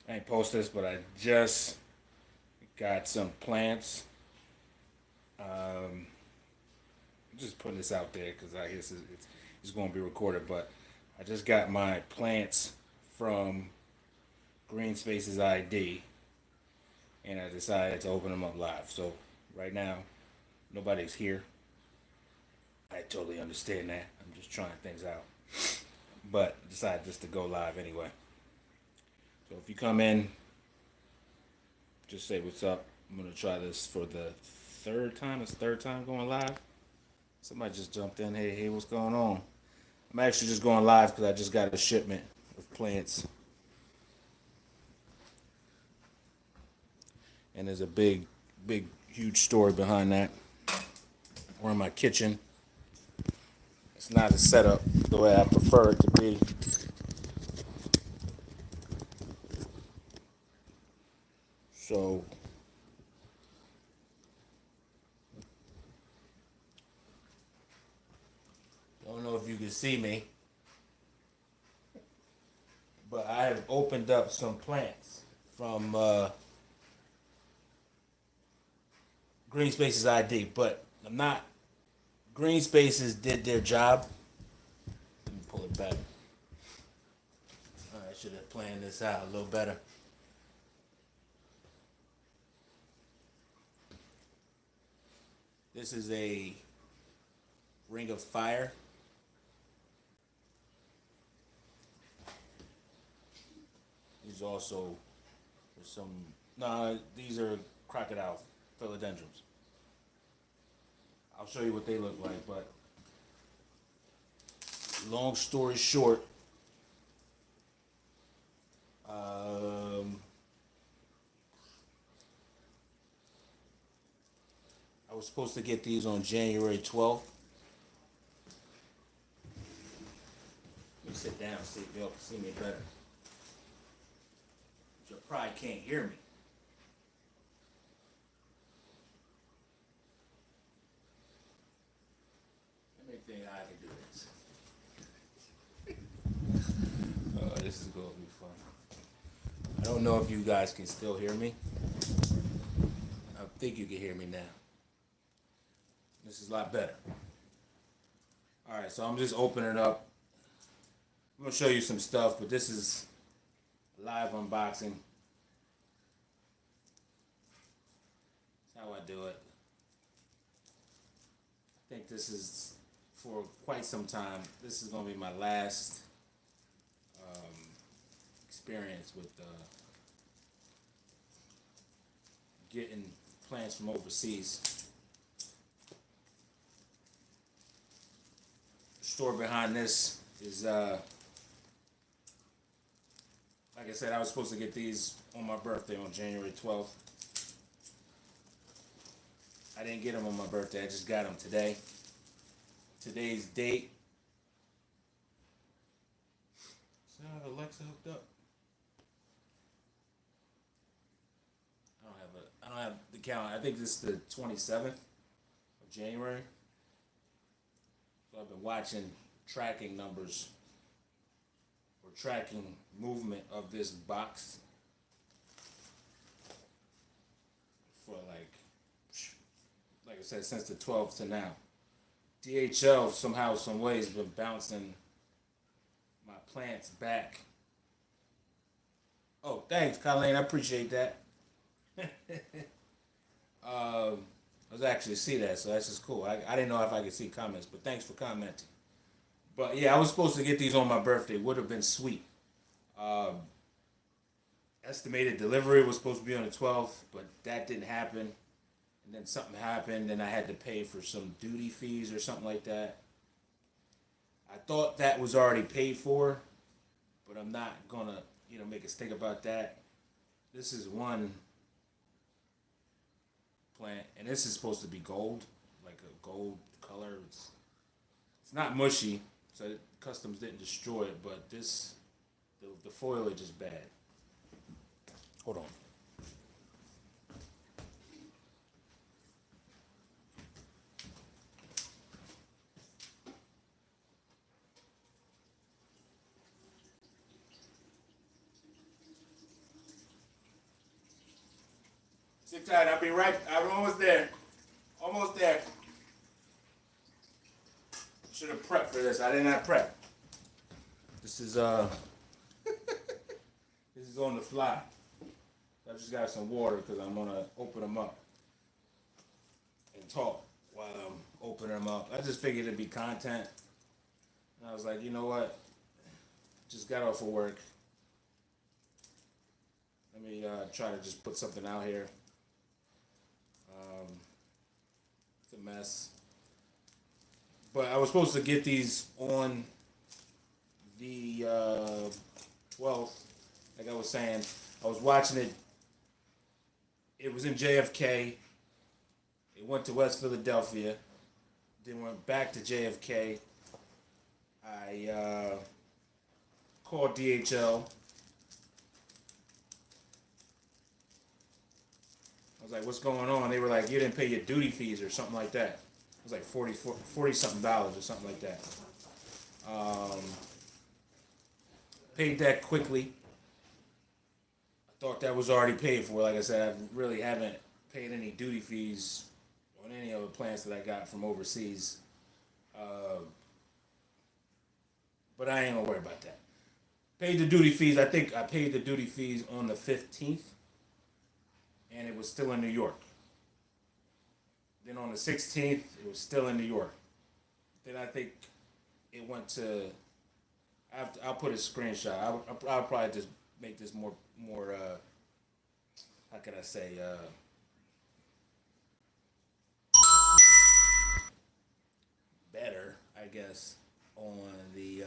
I ain't post this, but I just got some plants. Um, just putting this out there because I guess it's going to be recorded. But I just got my plants from Greenspace's ID, and I decided to open them up live. So right now, nobody's here. I totally understand that. I'm just trying things out, but decided just to go live anyway. So if you come in, just say what's up. I'm gonna try this for the third time. It's the third time going live. Somebody just jumped in. Hey, what's going on? I'm actually just going live because I just got a shipment of plants, and there's a big, huge story behind that. We're in my kitchen. It's not a setup the way I prefer it to be. So I don't know if you can see me, but I have opened up some plants from Green Spaces ID, but I'm not. Green Spaces did their job. Let me pull it back. I should have planned this out a little better. This is a ring of fire. These also there's some. Nah, these are crocodile philodendrons. I'll show you what they look like, but long story short, um, I was supposed to get these on January 12th. Let me sit down, see if y'all can see me better. You probably can't hear me. Let me think how I can do this. Oh, this is going to be fun. I don't know if you guys can still hear me. I think you can hear me now. This is a lot better. All right, so I'm just opening up. I'm gonna show you some stuff, but this is live unboxing. That's how I do it. I think this is for quite some time. This is gonna be my last experience with getting plants from overseas. The store behind this is like I said, I was supposed to get these on my birthday on January 12th. I didn't get them on my birthday. I just got them today. Today's date. So I have Alexa hooked up. I don't have the calendar. I think this is the 27th of January. So I've been watching tracking numbers or tracking movement of this box for like I said, since the 12th to now. DHL somehow, some way has been bouncing my plants back. Oh, thanks, Colleen. I appreciate that. I was actually see that, so that's just cool. I didn't know if I could see comments, but thanks for commenting. But yeah, I was supposed to get these on my birthday. Would have been sweet. Um, Estimated delivery was supposed to be on the 12th, but that didn't happen. And then something happened, and I had to pay for some duty fees or something like that. I thought that was already paid for, but I'm not gonna, make us think about that. This is one plant, and this is supposed to be gold, like a gold color. It's not mushy, so customs didn't destroy it, but the foliage is bad. Hold on. Sit tight. I'll be right. I'm almost there. Almost there. Should have prepped for this. I did not prep. This is this is on the fly. I just got some water because I'm gonna open them up and talk while I'm opening them up. I just figured it'd be content, and I was like, you know what? Just got off of work. Let me try to just put something out here. It's a mess. But I was supposed to get these on the 12th. Like I was saying, I was watching it. It was in JFK. It went to West Philadelphia. Then went back to JFK. I called DHL. I was like, what's going on? They were like, you didn't pay your duty fees or something like that. It was like 40 something dollars or something like that. Paid that quickly. I thought that was already paid for. Like I said, I really haven't paid any duty fees on any of the plants that I got from overseas. But I ain't gonna worry about that. Paid the duty fees. I think I paid the duty fees on the 15th. And it was still in New York. Then on the 16th, it was still in New York. Then I think it went to. I'll put a screenshot. I'll probably just make this more. How can I say? Better, I guess. On the.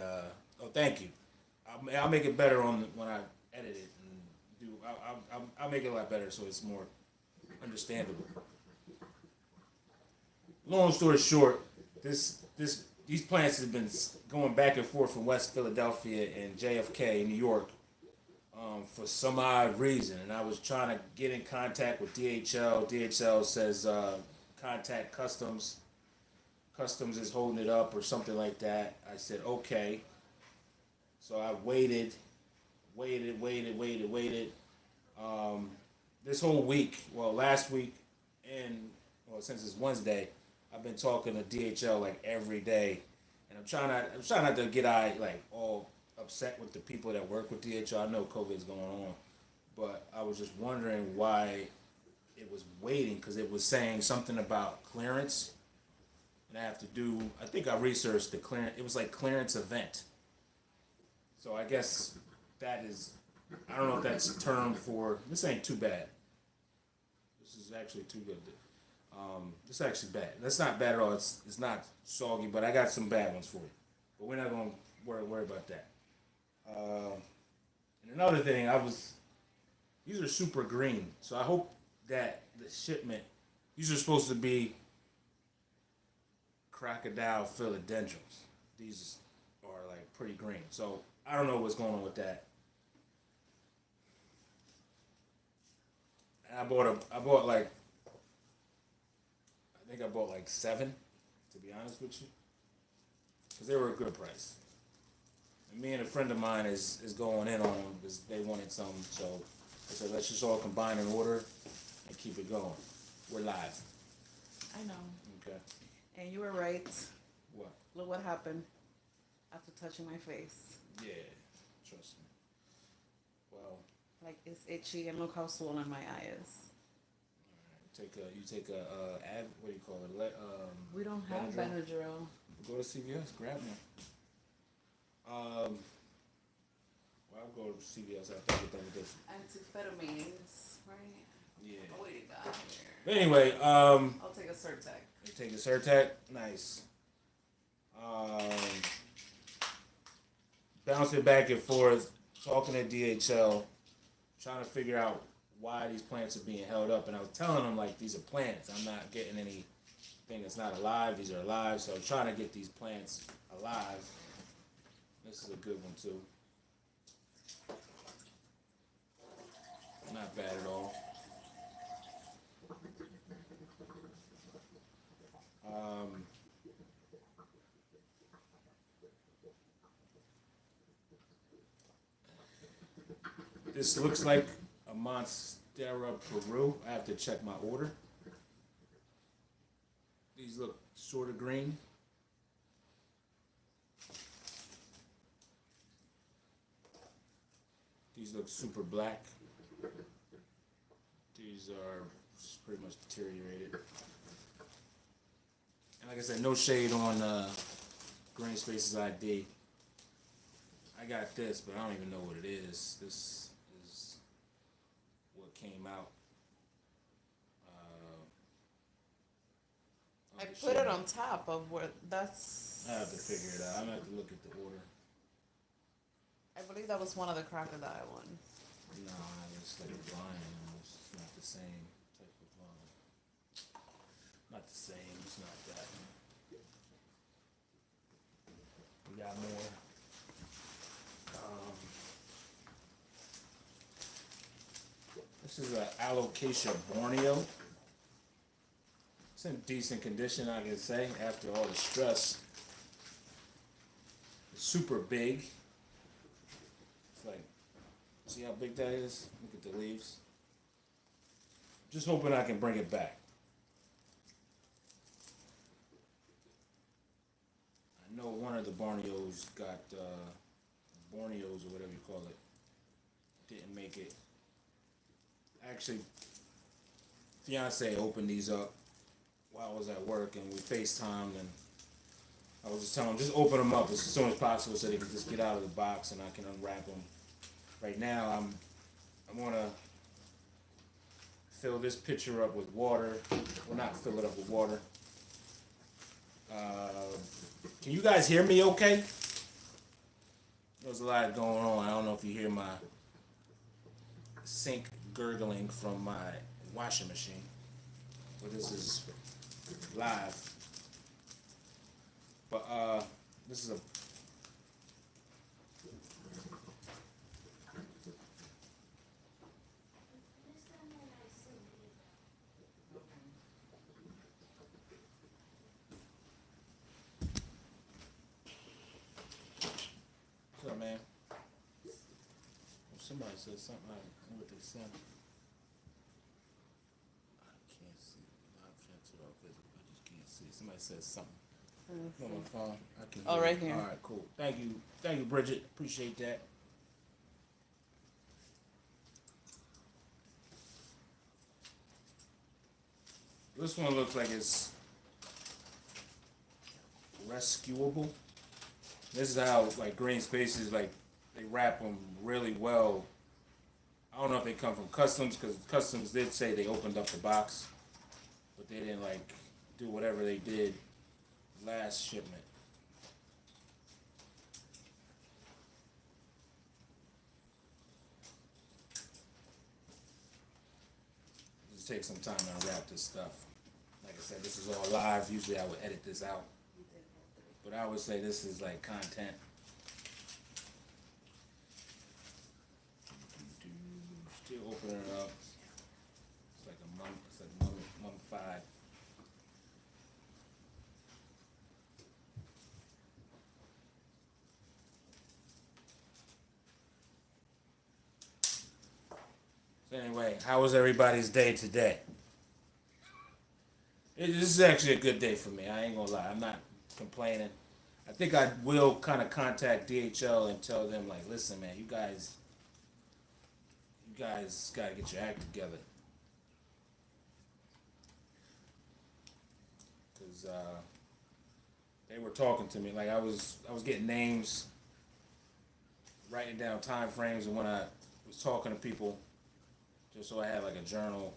Oh, thank you. I'll make it better when I edit it. I'll make it a lot better so it's more understandable. Long story short, these plants have been going back and forth from West Philadelphia and JFK in New York for some odd reason, and I was trying to get in contact with DHL. DHL says contact Customs. Customs is holding it up or something like that. I said okay, so I waited. This whole week, well, last week, and since it's Wednesday, I've been talking to DHL like every day, and I'm trying not to get like all upset with the people that work with DHL. I know COVID is going on, but I was just wondering why it was waiting, because it was saying something about clearance, and I have to do. I think I researched the clearance. It was like clearance event. So I guess that is. I don't know if that's a term for. This ain't too bad. This is actually too good. This is actually bad. That's not bad at all. It's not soggy, but I got some bad ones for you. But we're not gonna worry about that. And another thing, these are super green, so I hope that the shipment. These are supposed to be crocodile philodendrons. These are like pretty green, so I don't know what's going on with that. I bought like, I think I bought like 7, to be honest with you, because they were a good price. And me and a friend of mine is going in on them because they wanted some, so I said let's just all combine and order and keep it going. We're live. I know. Okay. And you were right. What? Look what happened after touching my face. Yeah, trust me. Well. Like it's itchy, and look how swollen my eye is. You take a what do you call it? We don't have Benadryl. Go to CVS, grab one. Well, I'll go to CVS after I get done with this. Amphetamines, right? Yeah. Oh, what do you got here? But anyway, I'll take a Zyrtec. You take a Zyrtec? Nice. Bouncing back and forth, talking to DHL, trying to figure out why these plants are being held up. And I was telling them, like, these are plants. I'm not getting anything that's not alive. These are alive. So I'm trying to get these plants alive. This is a good one, too. Not bad at all. This looks like a Madeira, Peru. I have to check my order. These look sort of green. These look super black. These are pretty much deteriorated. And like I said, no shade on Greenspace's ID. I got this, but I don't even know what it is. This is what came out. I put it on top of where that's. I have to figure it out. I'm gonna have to look at the order. I believe that was one of the crocodile ones. No, it's like a blind almost. It's not the same type of blind. Not the same. It's not that. We got more. This is a Alocasia Borneo. It's in decent condition, I can say, after all the stress. It's super big. It's like, see how big that is? Look at the leaves. Just hoping I can bring it back. I know one of the Borneos got, Borneos or whatever you call it, didn't make it. Actually, fiance opened these up while I was at work, and we FaceTimed, and I was just telling him, just open them up as soon as possible so they can just get out of the box and I can unwrap them. Right now, I'm gonna fill this pitcher up with water. Well, not fill it up with water. Can you guys hear me okay? There's a lot going on. I don't know if you hear my sink gurgling from my washing machine, but this is live. But this is a what's up, man? Somebody said something. I don't know what they said. I can't see. I'm trying to turn off this. I just can't see. Somebody said something. On my phone. I can hear right it. here. All right, cool. Thank you, Bridget. Appreciate that. This one looks like it's rescuable. This is how like Greenspace is like they wrap them really well. I don't know if they come from Customs because Customs did say they opened up the box, but they didn't like do whatever they did last shipment. Just take some time to unwrap this stuff. Like I said, this is all live. Usually I would edit this out, but I would say this is like content. Still opening it up. It's like a month. It's like mummified. So anyway, how was everybody's day today? This is actually a good day for me. I ain't gonna lie. I'm not complaining. I think I will kind of contact DHL and tell them like, listen, man, you guys gotta get your act together. Cause they were talking to me like I was getting names, writing down time frames, and when I was talking to people, just so I had like a journal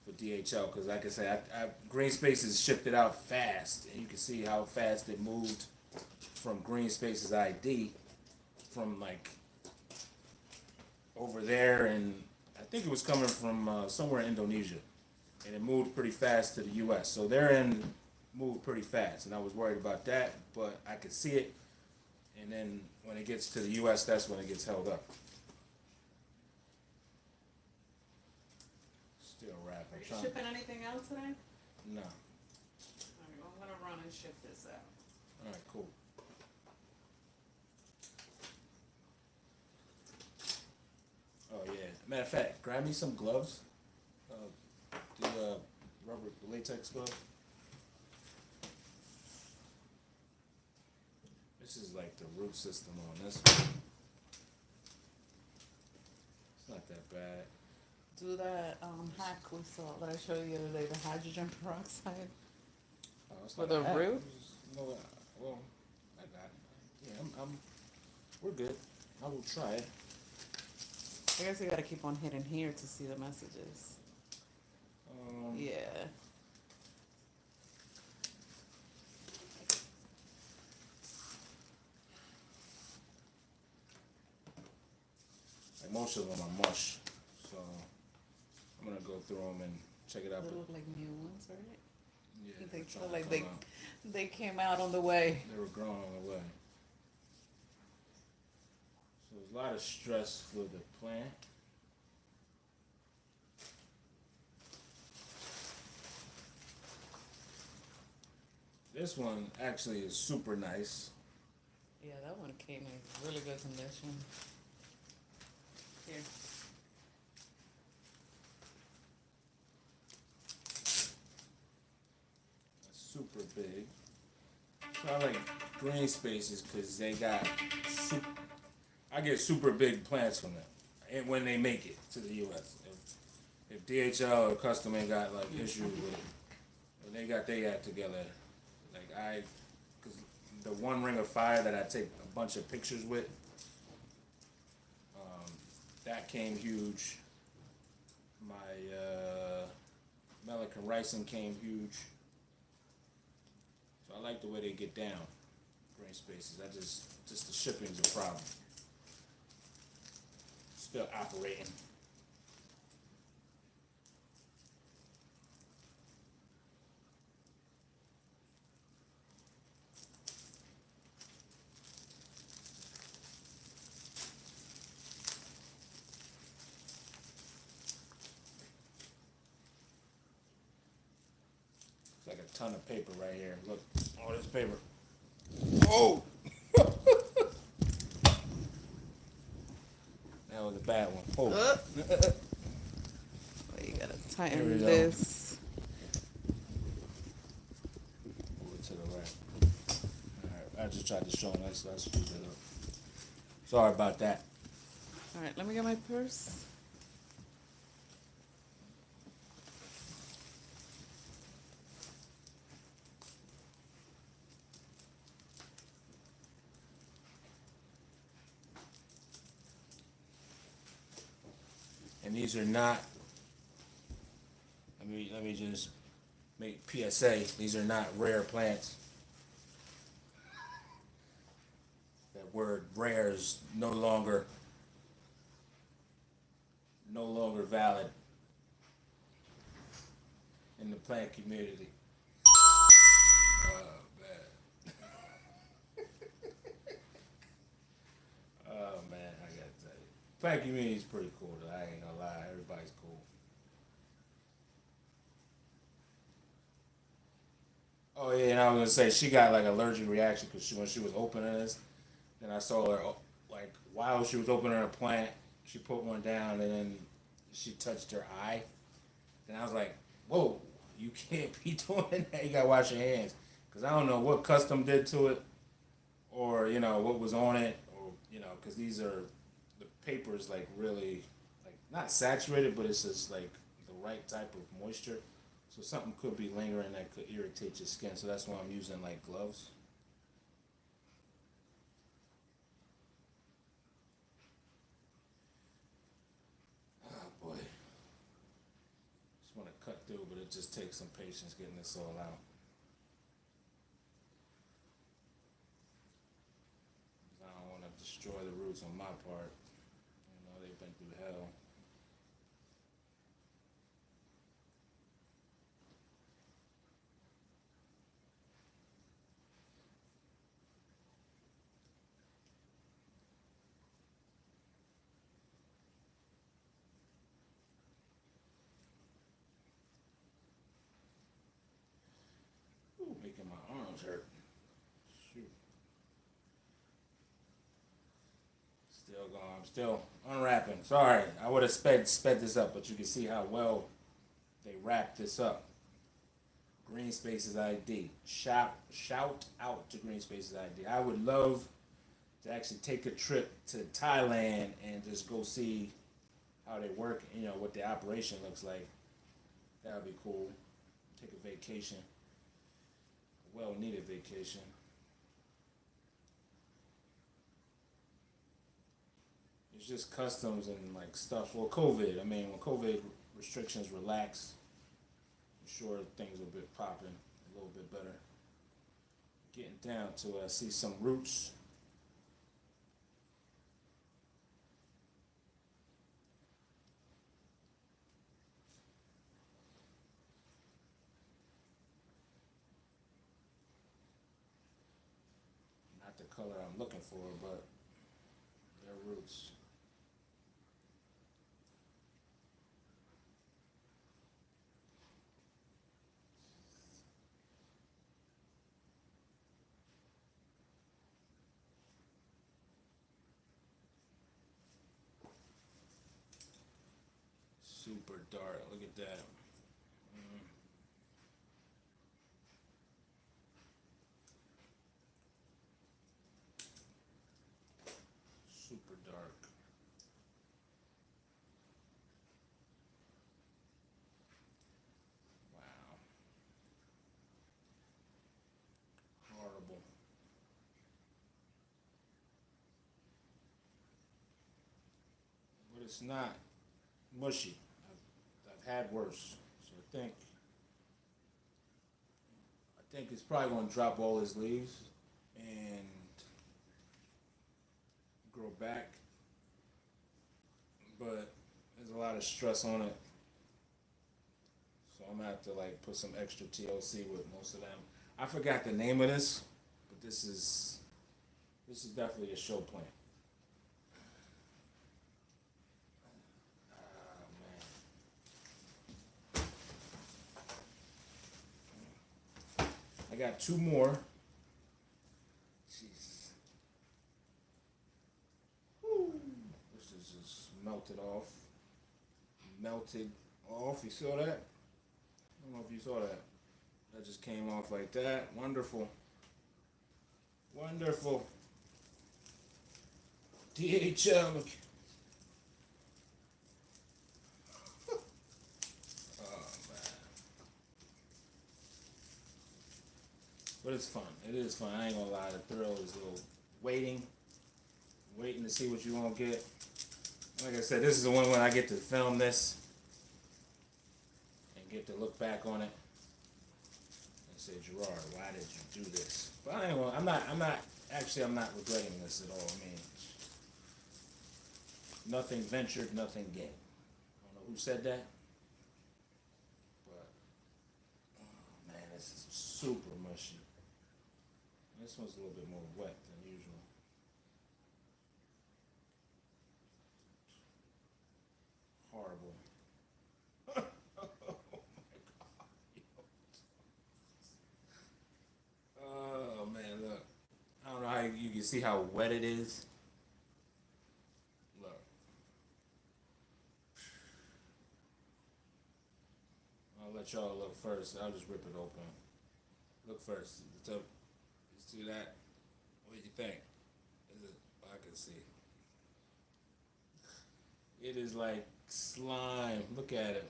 for DHL. Cause like I said, Greenspace has shipped it out fast, and you can see how fast it moved from Greenspace's ID from like over there, and I think it was coming from somewhere in Indonesia, and it moved pretty fast to the U.S. So their end moved pretty fast, and I was worried about that, but I could see it, and then when it gets to the U.S., that's when it gets held up. Still wrapping. Are you shipping anything else today? No. Alright, I'm gonna run and ship this out. All right, cool. Oh yeah, Matter of fact, grab me some gloves. The rubber latex gloves. This is like the root system on this one. It's not that bad. Do that hack we saw that I showed you the other day, the hydrogen peroxide. It's For not the a hack. root? No, well, I got it. Yeah, we're good. I will try it. I guess you gotta keep on hitting here to see the messages. Yeah. Like most of them are mush, so I'm gonna go through them and check it out. They look like new ones, right? Yeah, They they're feel trying like to they come out. they came out on the way. They were growing on the way. So there's a lot of stress for the plant. This one actually is super nice. Yeah, that one came in really good condition. Here. It's super big. So I like Greenspaces because they got I get super big plants from them, and when they make it to the U.S. If DHL or Custom ain't got like issues with it, when they got their act together, like because the one ring of fire that I take a bunch of pictures with, that came huge. My Melican ricin came huge. So I like the way they get down. Greenspaces. Just the shipping's a problem. Still operating. It's like a ton of paper right here. Look, all this paper. Oh! That was a bad one. Oh. Well, you gotta Here we tighten go. this. Move it to the right. Alright, I just tried to show them. Let's speed it up. Sorry about that. All right, let me get my purse. And these are not, let me just make PSA, these are not rare plants. That word rare is no longer valid in the plant community. Oh man. Oh man, I gotta tell you. Plant community is pretty cool though, I ain't gonna lie, everybody's cool. Oh yeah, and I was gonna say she got like allergic reaction because when she was opening this, then I saw her like while she was opening her plant, she put one down and then she touched her eye, and I was like, whoa, you can't be doing that. You gotta wash your hands because I don't know what Custom did to it, or what was on it, or because these are the paper's like really like not saturated, but it's just like the right type of moisture. So something could be lingering that could irritate your skin. So that's why I'm using like gloves. Oh boy. Just want to cut through, but it just takes some patience getting this all out. I don't want to destroy the roots on my part. They've been through hell. Ooh, making my arms hurt. Shoot. Still going. unwrapping. Sorry, I would have sped this up, but you can see how well they wrap this up. Greenspace's ID. Shout out to Greenspace's ID. I would love to actually take a trip to Thailand and just go see how they work, what the operation looks like. That would be cool. Take a vacation. A well needed vacation. It's just customs and like stuff. Well, COVID. I mean, when COVID restrictions relax, I'm sure things will be popping a little bit better. Getting down to see some roots. Not the color I'm looking for, but their roots. Super dark. Look at that. Super dark. Wow. Horrible. But it's not mushy. I've had worse. So I think it's probably gonna drop all his leaves and grow back. But there's a lot of stress on it. So I'm gonna have to like put some extra TLC with most of them. I forgot the name of this, but this is definitely a show plant. I got two more. Jesus. Woo. This is just melted off. Melted off. You saw that? I don't know if you saw that. That just came off like that. Wonderful. Wonderful. DHL. But it's fun. It is fun. I ain't gonna lie. The thrill is a little waiting to see what you gonna get. Like I said, this is the one when I get to film this and get to look back on it and say, Gerard, why did you do this? But I ain't gonna, I'm not regretting this at all. I mean, nothing ventured, nothing gained. I don't know who said that, but oh man, this is super mushy. This one's a little bit more wet than usual. Horrible. Oh man, look. I don't know how you can see how wet it is. Look. I'll let y'all look first. I'll just rip it open. Look first. The top. See that? What do you think? Is it? I can see. It is like slime. Look at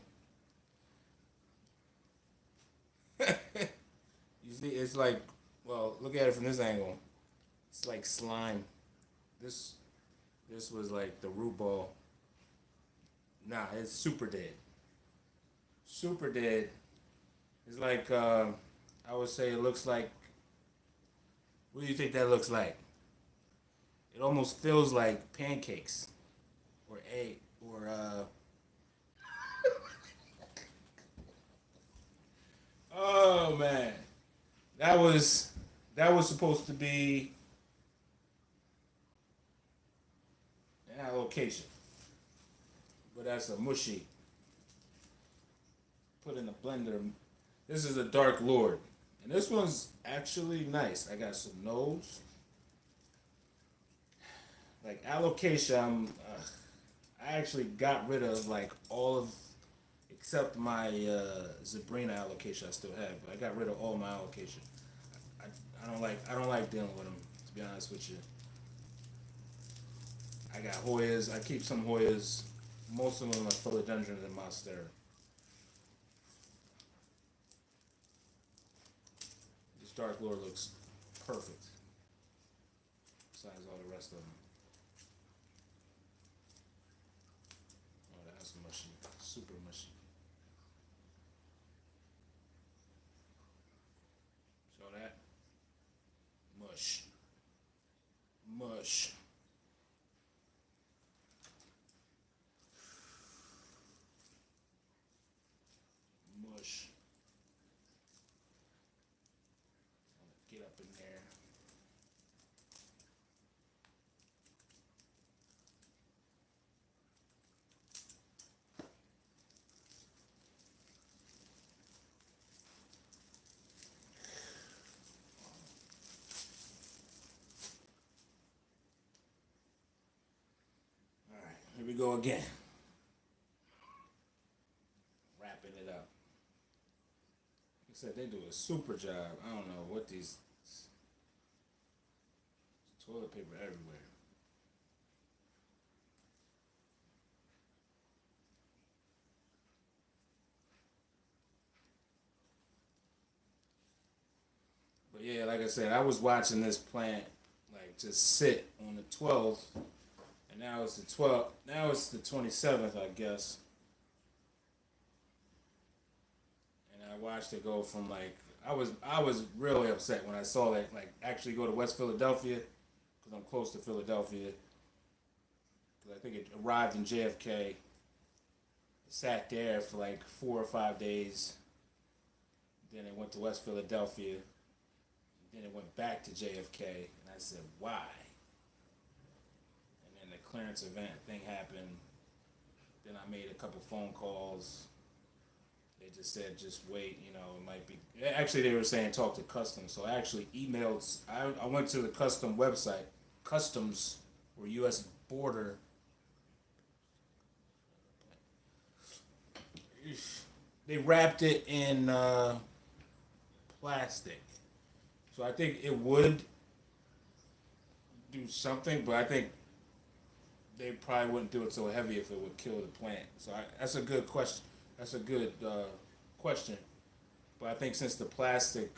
it. You see, it's like, well, look at it from this angle. It's like slime. This was like the root ball. Nah, it's super dead. Super dead. It's like, I would say it looks like, what do you think that looks like? It almost feels like pancakes, or oh man, that was supposed to be an allocation, but that's a mushy. Put in a blender. This is a Dark Lord. And this one's actually nice. I got some nose. Like alocasia, I actually got rid of like all of except my Zabrina allocation I still have, but I got rid of all my allocation. I, I don't like dealing with them, to be honest with you. I got Hoyas. I keep some Hoyas. Most of them are philodendrons and monstera. This dark lore looks perfect. Besides all the rest of them. Oh, that's mushy. Super mushy. So that mush. Mush. Mush. Get up in there. All right, here we go again. Wrapping it up. Like I said, they do a super job. I don't know what these toilet paper everywhere. But yeah, like I said, I was watching this plant like just sit on the 12th, and now it's the 12th. Now it's the 27th, I guess. And I watched it go from like I was really upset when I saw that like actually go to West Philadelphia because I'm close to Philadelphia. Because I think it arrived in JFK, sat there for like 4 or 5 days. Then it went to West Philadelphia. Then it went back to JFK, and I said, "Why?" And then the clearance event thing happened. Then I made a couple phone calls. They just said, "Just wait." You know, it might be. Actually, they were saying talk to customs. So I actually emailed. I went to the custom website, customs or U.S. border. They wrapped it in plastic. So I think it would do something, but I think they probably wouldn't do it so heavy if it would kill the plant. So that's a good question. That's a good question. But I think since the plastic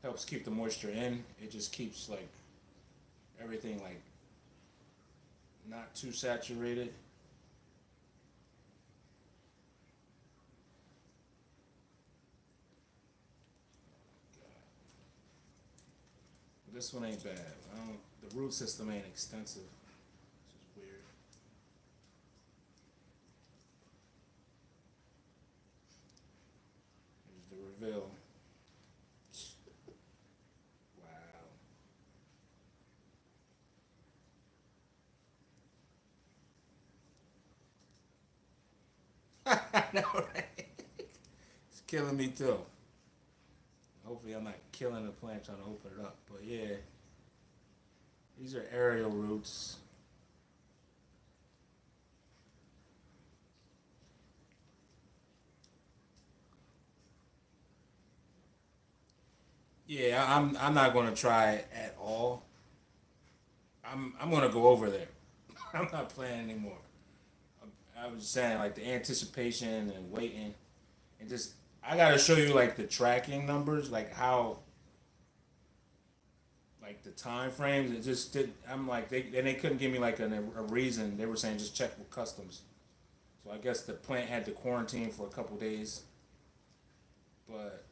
helps keep the moisture in, it just keeps like everything like not too saturated. This one ain't bad. The root system ain't extensive. This is weird. Here's the reveal. Wow. I know, right? It's killing me too. Hopefully, I'm not killing the plant trying to open it up. But yeah, these are aerial roots. Yeah, I'm not gonna try it at all. I'm gonna go over there. I'm not playing anymore. I was saying like the anticipation and waiting, and just I gotta show you like the tracking numbers, like how like the time frames. It just did. I'm like they couldn't give me like a reason. They were saying just check with customs. So I guess the plant had to quarantine for a couple days, but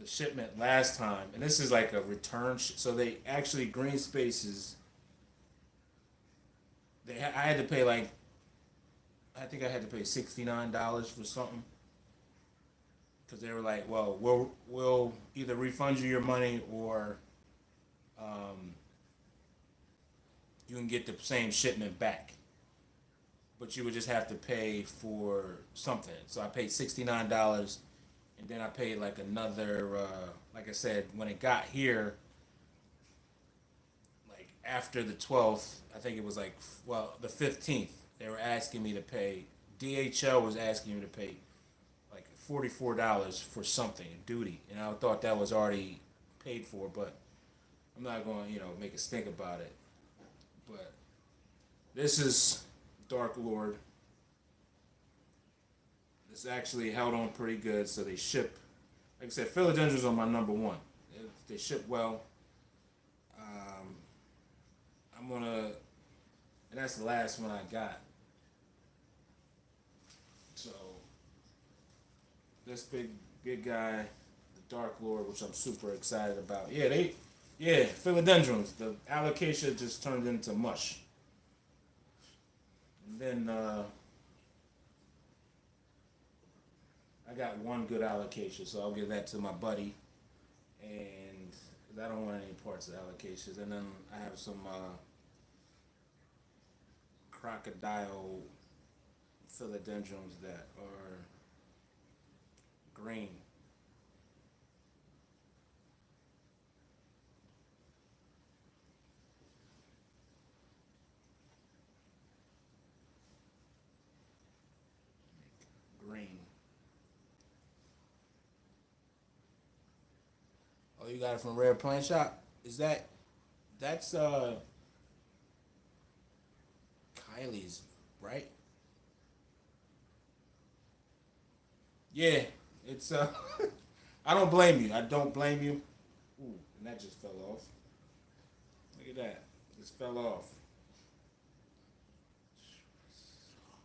the shipment last time, and this is like a return. So they actually Greenspace is. I had to pay like I think I had to pay $69 for something because they were like, well, we'll either refund you your money or um, you can get the same shipment back, but you would just have to pay for something. So I paid $69, and then I paid like another. Like I said, when it got here, like after the 12th, I think it was like, well, the 15th, they were asking me to pay, DHL was asking me to pay like $44 for something, duty. And I thought that was already paid for, but I'm not going to, make a stink about it. But this is Dark Lord. This actually held on pretty good, so they ship. Like I said, philodendrons are my number one. They ship well. I'm gonna, and that's the last one I got. So this big guy, the Dark Lord, which I'm super excited about. Yeah, philodendrons. The alocasia just turned into mush. And then I got one good alocasia, so I'll give that to my buddy. And 'cause I don't want any parts of alocasias. And then I have some crocodile philodendrons that are green. Green. Oh, you got it from Rare Plant Shop? That's Kylie's, right? Yeah, it's I don't blame you. I don't blame you. Ooh, and that just fell off. Look at that. Just fell off.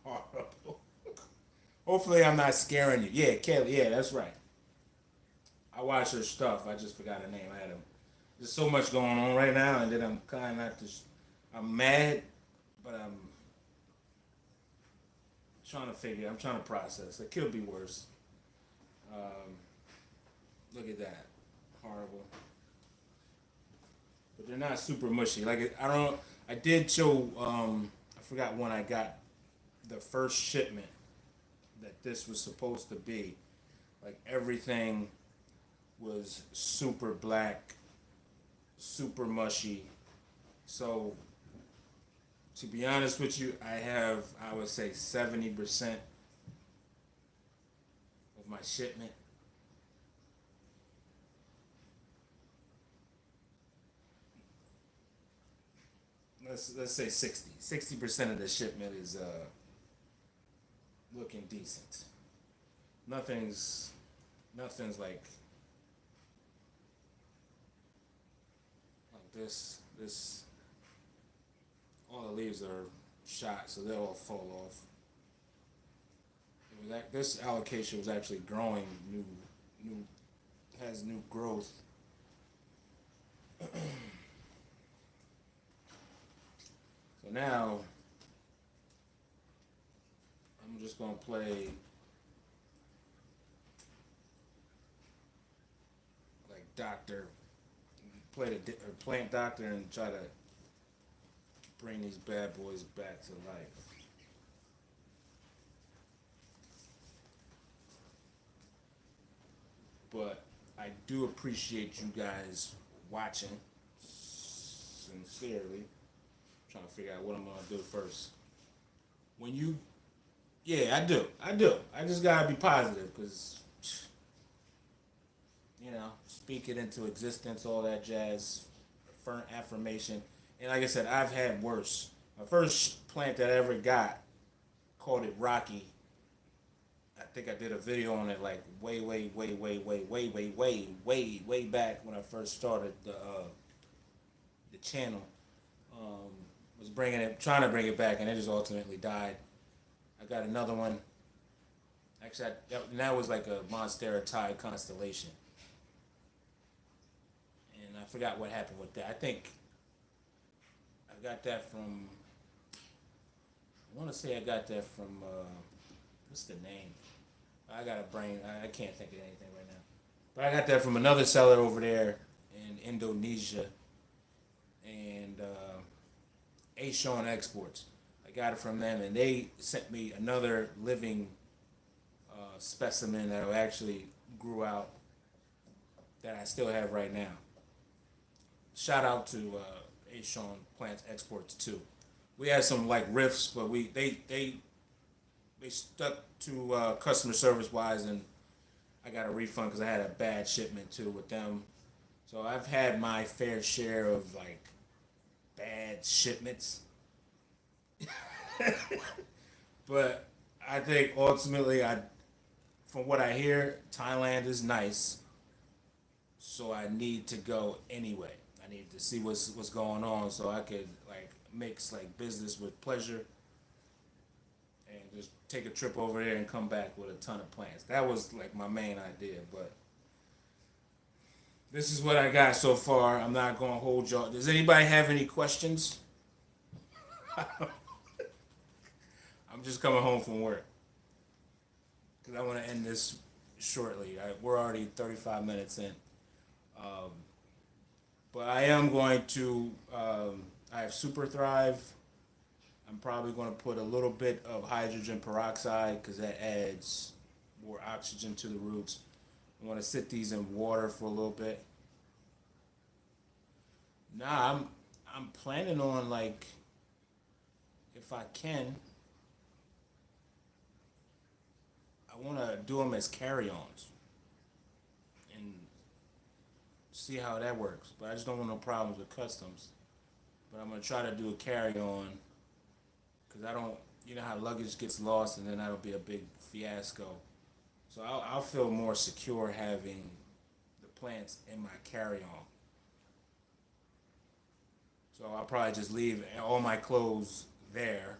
Horrible. Hopefully I'm not scaring you. Yeah, Kelly, yeah, that's right. I watch her stuff. I just forgot her name. There's so much going on right now, and then I'm kind of not just. I'm mad, but I'm trying to figure. I'm trying to process. It could be worse. Look at that, horrible. But they're not super mushy. Like I don't. I did show. I forgot when I got the first shipment that this was supposed to be. Like everything was super black, super mushy. So, to be honest with you, I would say 70% of my shipment. Let's say 60. 60% of the shipment is looking decent. Nothing's like this. All the leaves are shot, so they'll all fall off. This alocasia was actually growing new has new growth. So now I'm just gonna play like doctor, play the plant doctor and try to bring these bad boys back to life. But I do appreciate you guys watching sincerely. I'm trying to figure out what I'm gonna do first. When you, yeah, I do. I just gotta be positive because, speak it into existence, all that jazz, affirmation. And like I said, I've had worse. My first plant that I ever got, called it Rocky. I think I did a video on it like way back when I first started the channel. Was trying to bring it back, and it just ultimately died. I got another one. Actually, that was like a Monstera Thai constellation, and I forgot what happened with that. I think I got that from. I want to say I got that from. What's the name? I got a brain. I can't think of anything right now. But I got that from another seller over there in Indonesia, and Sean Exports. I got it from them, and they sent me another living specimen that actually grew out that I still have right now. Shout out to Sean Plants Exports too. We had some like riffs, but they stuck to customer service wise, and I got a refund because I had a bad shipment too with them. So I've had my fair share of like bad shipments, but I think ultimately, from what I hear, Thailand is nice. So I need to go anyway. I need to see what's going on so I could like mix like business with pleasure and just take a trip over there and come back with a ton of plants. That was like my main idea, but this is what I got so far. I'm not going to hold y'all. Does anybody have any questions? I'm just coming home from work because I want to end this shortly. We're already 35 minutes in. But I am going to, I have Super Thrive. I'm probably going to put a little bit of hydrogen peroxide because that adds more oxygen to the roots. I'm going to sit these in water for a little bit. Nah, I'm planning on, like, if I can, I want to do them as carry-ons and see how that works. But I just don't want no problems with customs. But I'm going to try to do a carry-on because I don't, you know how luggage gets lost and then that'll be a big fiasco. So I'll feel more secure having the plants in my carry-on. So I'll probably just leave all my clothes there.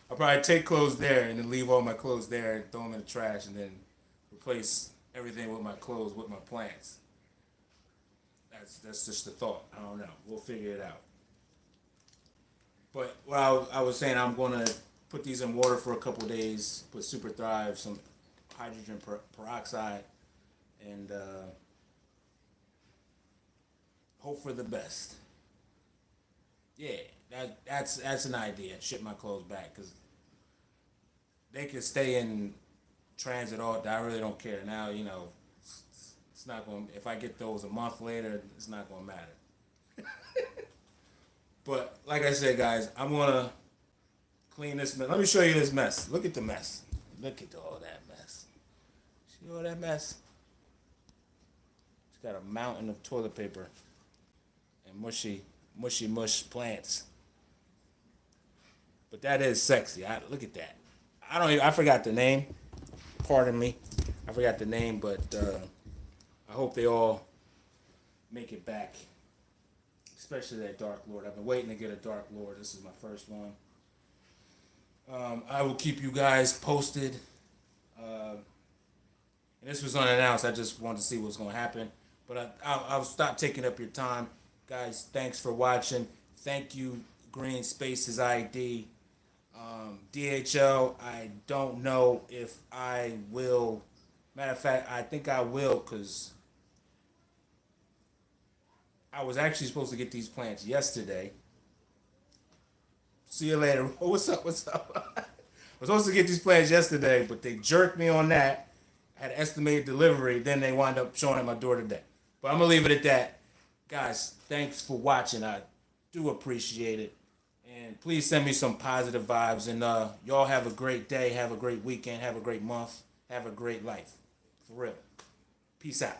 I'll probably take clothes there and then leave all my clothes there and throw them in the trash and then replace everything with my clothes with my plants. That's just the thought. I don't know. We'll figure it out. But while I was saying, I'm going to put these in water for a couple days, put Super Thrive, some hydrogen peroxide, and hope for the best. Yeah, that's an idea. Ship my clothes back because they can stay in transit all day. I really don't care now. You know, it's not going. If I get those a month later, it's not going to matter. But like I said, guys, I'm gonna clean this mess. Let me show you this mess. Look at the mess. Look at all that mess. See all that mess? It's got a mountain of toilet paper and mushy mush plants. But that is sexy. Look at that. I forgot the name. Pardon me. I forgot the name, but I hope they all make it back. Especially that Dark Lord. I've been waiting to get a Dark Lord. This is my first one. I will keep you guys posted. And this was unannounced. I just wanted to see what's going to happen. But I'll stop taking up your time. Guys, thanks for watching. Thank you, Greenspace's ID. DHL, I don't know if I will. Matter of fact, I think I will because I was actually supposed to get these plants yesterday. See you later. Oh, what's up? I was supposed to get these plants yesterday, but they jerked me on that. I had estimated delivery. Then they wound up showing at my door today. But I'm going to leave it at that. Guys, thanks for watching. I do appreciate it. And please send me some positive vibes. And y'all have a great day. Have a great weekend. Have a great month. Have a great life. For real. Peace out.